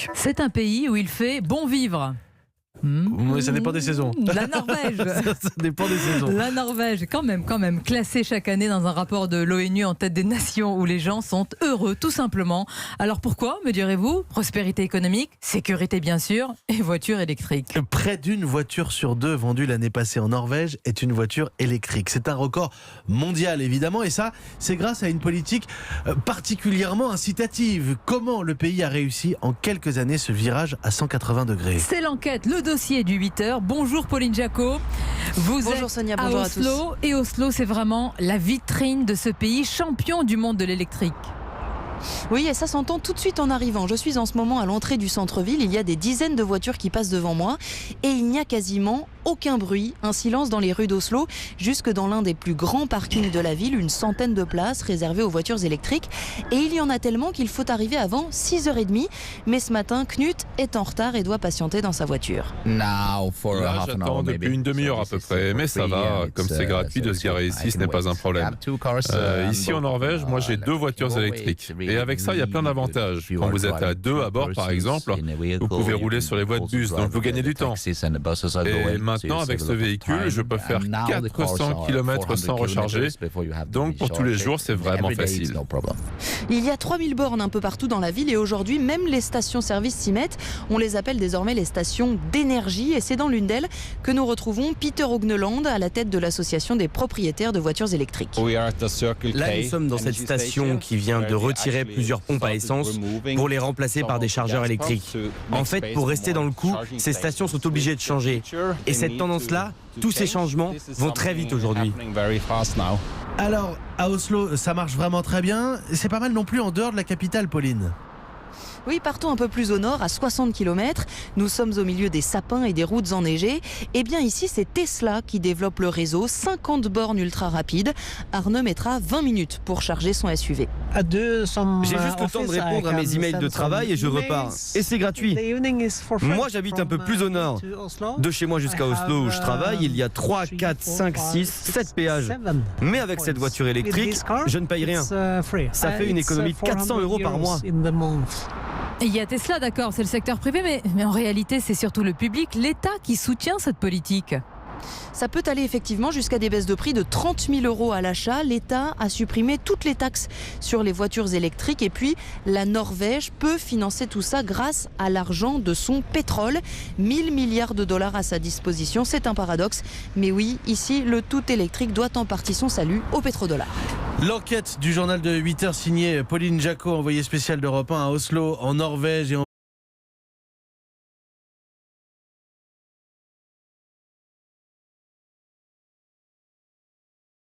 électrique. C'est un pays où il fait bon vivre. Oui, ça dépend des saisons. La Norvège. Ça dépend des saisons. La Norvège, quand même, classée chaque année dans un rapport de l'ONU en tête des nations où les gens sont heureux, tout simplement. Alors pourquoi, me direz-vous? Prospérité économique, sécurité bien sûr, et voiture électrique. Près d'une voiture sur deux vendue l'année passée en Norvège est une voiture électrique. C'est un record mondial, évidemment, et ça, c'est grâce à une politique particulièrement incitative. Comment le pays a réussi en quelques années ce virage à 180 degrés? C'est l'enquête, le dossier du 8h. Bonjour Pauline Jacot. Bonjour êtes Sonia, à bonjour à Oslo, tous. et Oslo, c'est vraiment la vitrine de ce pays, champion du monde de l'électrique. Oui, et ça s'entend tout de suite en arrivant. Je suis en ce moment à l'entrée du centre-ville. Il y a des dizaines de voitures qui passent devant moi et il n'y a quasiment aucun bruit. Un silence dans les rues d'Oslo, jusque dans l'un des plus grands parkings de la ville. Une centaine de places réservées aux voitures électriques. Et il y en a tellement qu'il faut arriver avant 6h30. Mais ce matin, Knut est en retard et doit patienter dans sa voiture. Là, j'attends depuis une demi-heure à peu près, mais ça va. Comme c'est gratuit de se garer ici, ce n'est pas un problème. Ici en Norvège, moi j'ai 2 voitures électriques. Et avec ça, il y a plein d'avantages. Quand vous êtes à 2 à bord, par exemple, vous pouvez rouler sur les voies de bus, donc vous gagnez du temps. Et maintenant, avec ce véhicule, je peux faire 400 km sans recharger. Donc pour tous les jours, c'est vraiment facile. Il y a 3000 bornes un peu partout dans la ville et aujourd'hui, même les stations-service s'y mettent. On les appelle désormais les stations d'énergie et c'est dans l'une d'elles que nous retrouvons Peter Ogneland à la tête de l'association des propriétaires de voitures électriques. Là, nous sommes dans cette station qui vient de retirer plusieurs pompes à essence pour les remplacer par des chargeurs électriques. En fait, pour rester dans le coup, ces stations sont obligées de changer. Et cette tendance-là, tous ces changements vont très vite aujourd'hui. Alors, à Oslo, ça marche vraiment très bien. C'est pas mal non plus en dehors de la capitale, Pauline. Oui, partons un peu plus au nord, à 60 km. Nous sommes au milieu des sapins et des routes enneigées. Et bien ici, c'est Tesla qui développe le réseau. 50 bornes ultra rapides. Arnaud mettra 20 minutes pour charger son SUV. J'ai juste le temps de répondre à mes emails de travail et je repars. Et c'est gratuit. Moi, j'habite un peu plus au nord. De chez moi jusqu'à Oslo où je travaille, il y a 3, 4, 5, 6, 7 péages. Mais avec cette voiture électrique, je ne paye rien. Ça fait une économie de 400 € par mois. Il y a Tesla, d'accord, c'est le secteur privé, mais en réalité, c'est surtout le public, l'État qui soutient cette politique. Ça peut aller effectivement jusqu'à des baisses de prix de 30 000 € à l'achat. L'État a supprimé toutes les taxes sur les voitures électriques. Et puis, la Norvège peut financer tout ça grâce à l'argent de son pétrole. 1000 milliards de dollars à sa disposition. C'est un paradoxe. Mais oui, ici, le tout électrique doit en partie son salut au pétrodollar. L'enquête du journal de 8h signée Pauline Jacot, envoyée spéciale d'Europe 1 à Oslo, en Norvège. Et